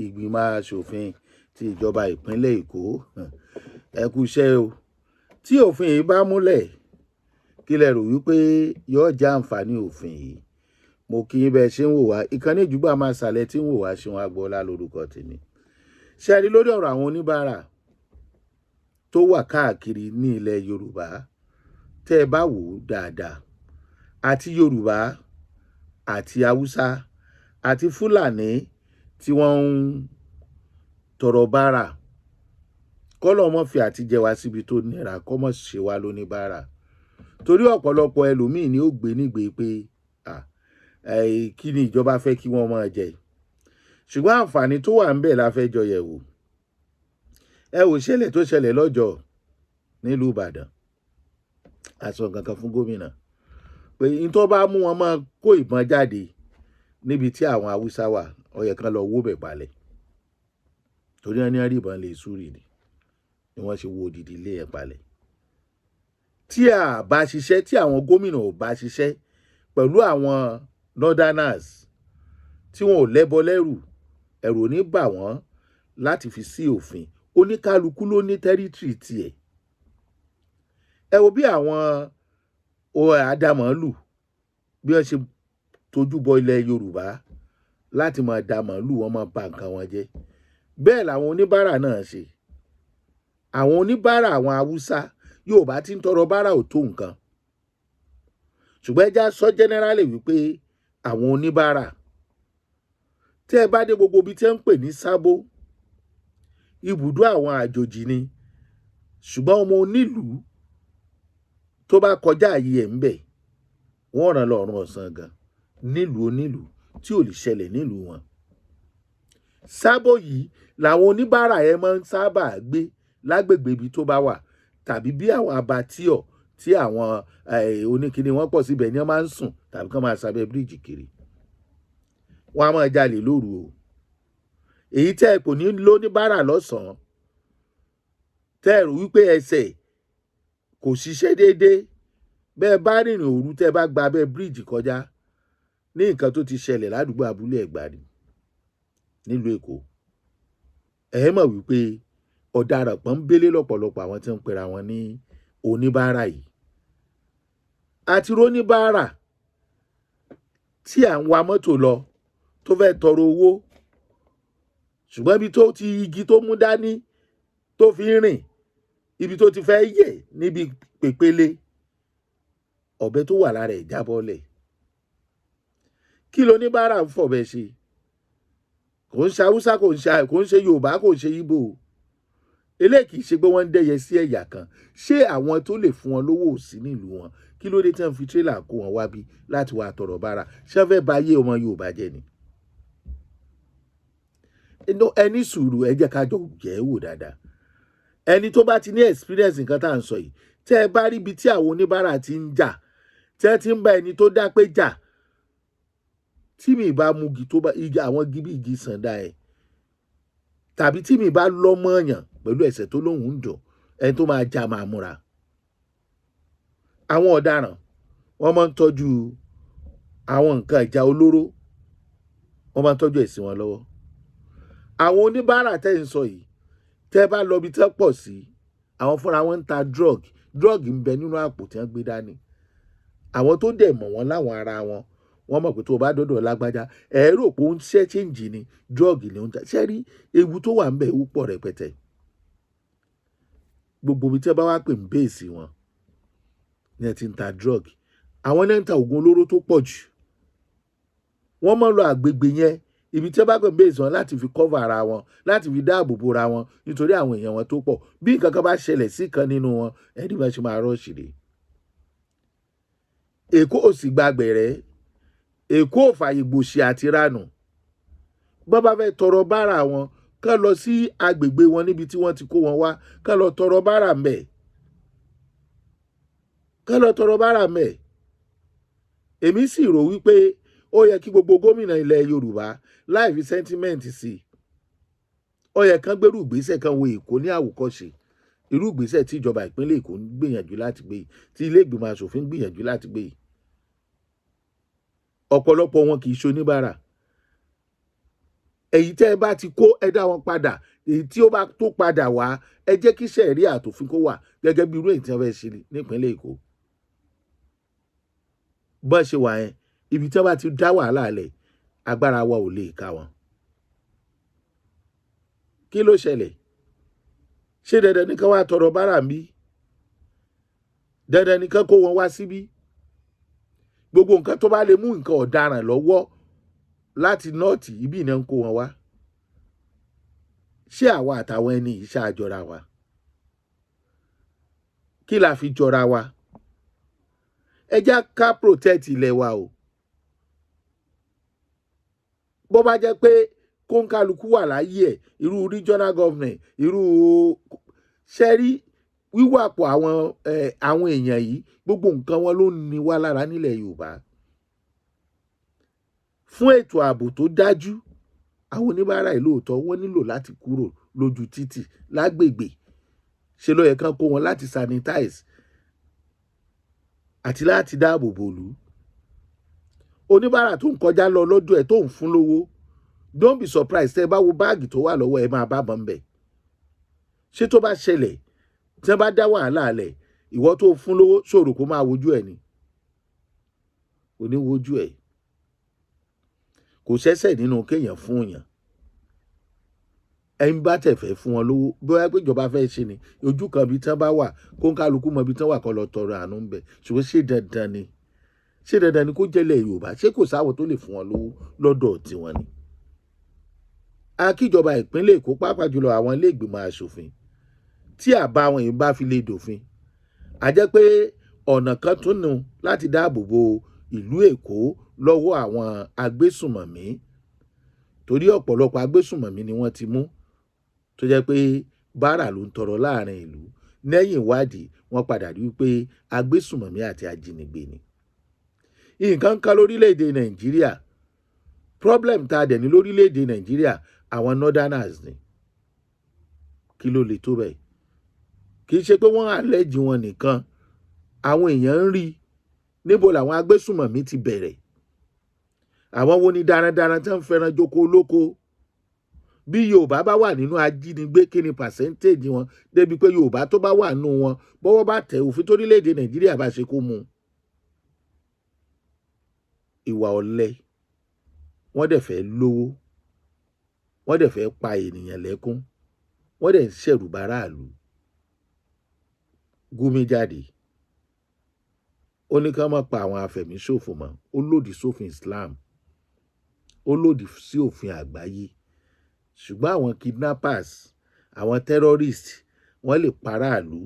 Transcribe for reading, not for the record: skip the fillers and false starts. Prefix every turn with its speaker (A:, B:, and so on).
A: ìgbìmọ̀ aṣòfin ti ìjọba ìpínlẹ̀ Èkó. Ẹ kú iṣẹ́ o. Tí òfin yìí bá múlẹ̀, kí lẹ rò wípé yóò jẹ́ àǹfààní òfin yìí? Mo kí yín bẹ́ẹ̀ ṣe ń wò wá. Ìkànnì Ìjùgbà máa ṣàlẹ̀ tí ń wò wá Ṣeun Agboola lórúkọ tèmi. Ṣé ẹ rí lórí ọ̀rọ̀ àwọn oníbàárà tó wà káàkiri ní ilẹ̀ Yorùbá? Tẹ́ ẹ bá wò ó dáadáa, àti Yorùbá àti Haúsá àti Fúlàní tí wọ́n ń tọrọ bárà, kọ́lọ̀ mọ́ fi àtijẹ wá síbi tó nira, kọ́ mọ́ ṣe wá lóníbàárà. Torí ọ̀pọ̀lọpọ̀ ẹlòmíì ni ó gbé nígbè pé kí ni ìjọba fẹ́ kí wọ́n máa jẹ. Ṣùgbọ́n àǹfààní tó wà ń bẹ̀ la fẹ́ jọ yẹ̀ wò. Ẹ wò ṣẹlẹ̀ tó ṣẹlẹ̀ lọ́jọ́ nílùú Ìbàdàn. A sọ kankan fún gómìnà pé in tó bá mú wọn máa kó ìbọn jáde níbi tí àwọn Haúsá wà, ó yẹ kán lọ wó bẹ̀ palẹ̀. Torí wọn ní rí ìbọn lè súrì ni wọ́n ṣe wó odidi ilé ẹ̀ palẹ̀. Tí a bá ṣiṣẹ́, tí àwọn gómìnà ò bá ṣiṣẹ́ pẹ̀lú àwọn northerners tí wọn ò lẹ́bọ lẹ́rù, ẹ̀rù ò ní bà wọ́n láti fi sí òfin. Oníkálukú ló ní tẹ́rítírì tiẹ̀. Ẹ wo bí àwọn àdàmọ̀lù bí wọ́n ṣe tójú bọ ilẹ̀ Yorùbá láti máa da màálù, wọn máa ba nǹkan wọn jẹ́. Bẹ́ẹ̀ làwọn oníbàárà náà ṣe. Àwọn oníbàárà àwọn Haúsá, Yorùbá tí ń tọrọ bárà ò tó nǹkan. Ṣùgbọ́n ẹ já sọ generally wípé àwọn oníbàárà, tí ẹ bá dé gbogbo ibi tí wọ́n ń pè ní Sábó, ibùdó àwọn àjòjì ni. Ṣùgbọ́n ọmọ onílùú tó bá kọjá ààyè ẹ̀ ń bẹ̀, wọ́n rán lọ́rùn ọ̀sán gan nílùú onílùú tí ò lè ṣẹlẹ̀ nílùú wọn. Sábó yìí làwọn oníbàárà yẹn máa ń sábà gbé lágbègbè ibi tó bá wà, tàbí bí àwọn abatíọ̀ tí àwọn oníkíní wọn pọ̀ síbẹ̀ ni wọ́n máa ń sùn, tàbí kán máa sábẹ́ bíríìjì kiri. Wọ́n á máa jalè lóru o. Èyí tẹ́ ẹ kò ní lóníbàárà lọ́sàn-án, tẹ́ ẹ rò wípé ẹsẹ̀ kò ṣiṣẹ́ déédéé, bẹ́ẹ̀ bá rìnrìn òru tẹ́ ẹ bá gba abẹ́ bíríìjì kọjá ní nǹkan tó ti ṣẹlẹ̀ ládùúgbò Abúlé Ẹ̀gbá ni nílùú Èkó. Ẹ mọ̀ wípé ọ̀daràn pọ́nbélé lọ́pọ̀lọpọ̀ àwọn tí ń pera wọn ní oníbàárà yìí. Àti róníbàárà tí à ń wa mọ́tò lọ tó fẹ́ tọrọ owó, ṣùgbọ́n ibi tó ti igi tó mú dání tó fi ń rìn, ibi tó ti fẹ́ yẹ̀ níbi pèpele, ọ̀bẹ tó wà lára ẹ̀ jábọ́lẹ̀. Kí lóníbàárà ń fọ̀bẹ ṣe? Kò ń ṣe Haúsá, kò ń ṣe Yorùbá, kò ń ṣe Ìgbò. Eléyìí kì í ṣe pé wọ́n ń dẹ́yẹ sí ẹ̀yà kan. Ṣé àwọn tó lè fún wọn lówó ò sí nílùú wọn? Kí ló dé tí wọ́n fi tírélà kó wọn wá bí láti wá tọrọ bárà? Ṣé wọ́n fẹ́ ba ayé ọmọ Yorùbá jẹ́ ni? Ẹni sùúrù, ẹ jẹ́ ká jọ jẹ́ wò dáadáa. Ẹni tó bá ti ní experience nǹkan tá à ń sọ yìí, tẹ́ ẹ bá rí ibi tí àwọn oníbàárà ti ń jà, tí wọ́n ti ń bá ẹni tó dá pé jà, tí mi bá mú igi tó bá igi àwọn igi bí igi sàndá ẹ̀, tàbí tí mi bá lọ́mọ èèyàn pẹ̀lú ẹ̀sẹ̀ tó lóhùn ń dùn, ẹni tó máa jà máa múra. Àwọn ọ̀daràn wọ́n máa ń tọ́jú àwọn nǹkan ìjà olóró, wọ́n máa ń tọ́jú ẹ̀ sí wọn lọ́wọ́. Àwọn oníbàárà tẹ́ ń sọ yìí, tẹ́ bá lọ ibi tẹ́ pọ̀ sí, àwọn fúnra wọn ń ta drug ń bẹ nínú àpò tí wọ́n gbé dání. Àwọn tó dẹ̀ mọ̀ wọ́n láwọn ara wọn, wọ́n mọ̀ pé tó bá dọ́dọ̀ lágbájá, ẹ rò pé ó ń ṣẹ́ chíǹjì ni, drug ni ó ń ta. Ṣé rí ewu tó wà ń bẹ ó pọ̀ rẹpẹtẹ. Gbogbo ibi tí wọ́n bá wá pè ń bèèsì wọn ni ẹ ti ń ta drug. Àwọn náà ń ta oògùn olóró tó pọ̀ jù. Wọ́n máa ń lọ àgbègbè yẹn, ibi tí wọ́n bá pè ń bèèsì wọn, láti fi cover ara wọn, láti fi dáàbò bo ara wọn nítorí àwọn èèyàn wọn tó pọ̀. Bí nǹkan kan bá ṣẹlẹ̀ sí kan nínú wọn, ẹni bá ṣe máa rọ́ọ̀ṣì rè. Èkó ò sì gbàgbẹ̀rẹ́. Èkó ò fààyè gbòṣì àti ránù. Bọ́ bá fẹ́ tọrọ bárà wọn, kán lọ sí agbègbè wọn níbi tí wọ́n ti kó wọn wá, kán lọ tọrọ bárà ńbẹ̀. Kán lọ tọrọ bárà ńbẹ̀. Èmi sì rò wípé ó yẹ kí gbogbo gómìnà ilẹ̀ Yorùbá láì fi sentiment sí, ó yẹ kán gbérù ìgbésẹ̀ kan wo Èkó ní àwòkọ́ṣe. Irú ìgbésẹ̀ tí ìjọba ìpínlẹ̀ Èkó ń gbìyànjú láti gbé yìí, tí ilé ìgbìmọ̀ aṣòfin ń gbìyànjú láti gbé yìí. Ọ̀pọ̀lọpọ̀ wọn kì í ṣe oníbàárà. èyí tẹ́ ẹ bá ti kó ẹ dá wọn padà, èyí tí ó bá tó padà wá ẹ jẹ́ kí sẹ̀rí àtòfin kó wà gẹ́gẹ́ bí irú èyí tí wọ́n fẹ́ ṣe nípínlẹ̀ Èkó. bọ́n ṣe wà yẹn ibi tí wọ́n bá ti dá wàhálà lẹ̀ agbára wa ò lè ká wọn. kí ló ṣẹlẹ̀? ṣé dandan nìkan wá tọrọ bárà ń bí? dandan nìkan kó wọn wá síbí? gbogbo nǹkan tó bá lè mú nǹkan ọ̀daràn lọ́wọ́ láti nọ́ọ̀tì ibi náà ń kó wọn wá. ṣé àwa àtàwọn ẹni yìí ṣáàjọra wa? kí la fi jọra wa? ẹ jẹ́ ká protect ilẹ̀ wa o. bó bá jẹ́ pé kóńkálukú wà láyé ẹ̀ irú regional government irú ṣẹ́rí wíwàpọ̀ àwọn èèyàn yìí gbogbo nǹkan wọn ló ní wá lára nílẹ̀ Yorùbá. fún ètò ààbò tó dájú àwọn oníbàárà yìí lóòótọ́ wọ́n nílò láti kúrò lójú títì lágbègbè. ṣe ló yẹ kán kó wọn láti sanitize àti láti dáàbò bò lù. oníbàárà tó ń kọjá lọ lọ́dọ̀ ẹ̀ tó ń fún lówó, don't be surprised tẹ́ ẹ bá wo báàgì tó wà lọ́wọ́ ẹ máa bá bọ́n bẹ̀. ṣé tó bá ṣẹlẹ̀ tí wọ́n bá dá wàhálà lẹ̀ ìwọ tó fún lówó ṣòro kó máa wojú ẹ̀ ni? kò ní wojú ẹ̀. kò ṣẹ́ṣẹ̀ nínú kéèyàn fún èèyàn. ẹ̀yin bá tẹ̀ fẹ́ fún wọn lówó bóyá pé ìjọba fẹ́ ṣe ni ojú kan ibi tí wọ́n bá wà kó ń kálukú mọ ibi tí wọ́n wà kó lọ tọrọ àánú ń bẹ̀. ṣùgbọ́n ṣé dandan ni? ṣé dandan ni kó jẹ́lẹ̀ Yorùbá? ṣé kò sáwọ́ tó lè fún wọn lówó lọ́dọ̀ tiwọn ni? akíjọba ìpínlẹ̀ Èkó pàápàá jùlọ àwọn ilé ìgbìmọ̀ aṣòfin tí àbá wọn yìí bá fi lè dòfin a jẹ́ pé ọ̀nà kan tún nù láti dáàbò bo ìlú Èkó lọ́wọ́ àwọn agbésùmọ̀mí. torí ọ̀pọ̀lọpọ̀ agbésùmọ̀mí ni wọ́n ti mú tó jẹ́ pé bárà ló ń tọrọ láàrin ìlú. lẹ́yìn ìwádìí wọ́n padà rí pé agbésùmọ̀mí àti ajínigbé ni. nǹkan kan lórílẹ̀‐èdè Nàìjíríà, problem tá a dẹ̀ ní lórílẹ̀‐èdè Nàìjíríà àwọn northerners ni. kí ló lè tó bẹ́ẹ̀? kì í ṣe pé wọ́n àlẹ́jì wọn nìkan, àwọn èèyàn ń rí níbo làwọn agbésùmọ̀mí ti bẹ̀rẹ̀. àwọn wo ni darandaran tí wọ́n ń fẹ́ràn jókòó olóko? bí Yorùbá bá wà nínú ajínigbé kí ni percentage wọn? débi pé Yorùbá tó bá wà nínú wọn bọ́wọ́ bá tẹ̀ òfin torílẹ̀‐èdè Nàìjíríà bá ṣe kó mu. ìwà ọ̀lẹ, wọ́n dẹ̀ fẹ́ lówó, wọ́n dẹ̀ fẹ́ pa ènìyàn lẹ́kún, wọ́n dẹ̀ ń ṣẹ̀rù báráàlú. Gumi jáde ó ní ká má pa àwọn afẹ̀míṣòfò mọ́, ó lòdì sófin Islam, ó lòdì sí òfin àgbáyé. ṣùgbọ́n àwọn kidnappers, àwọn terrorists wọ́n lè paráàlú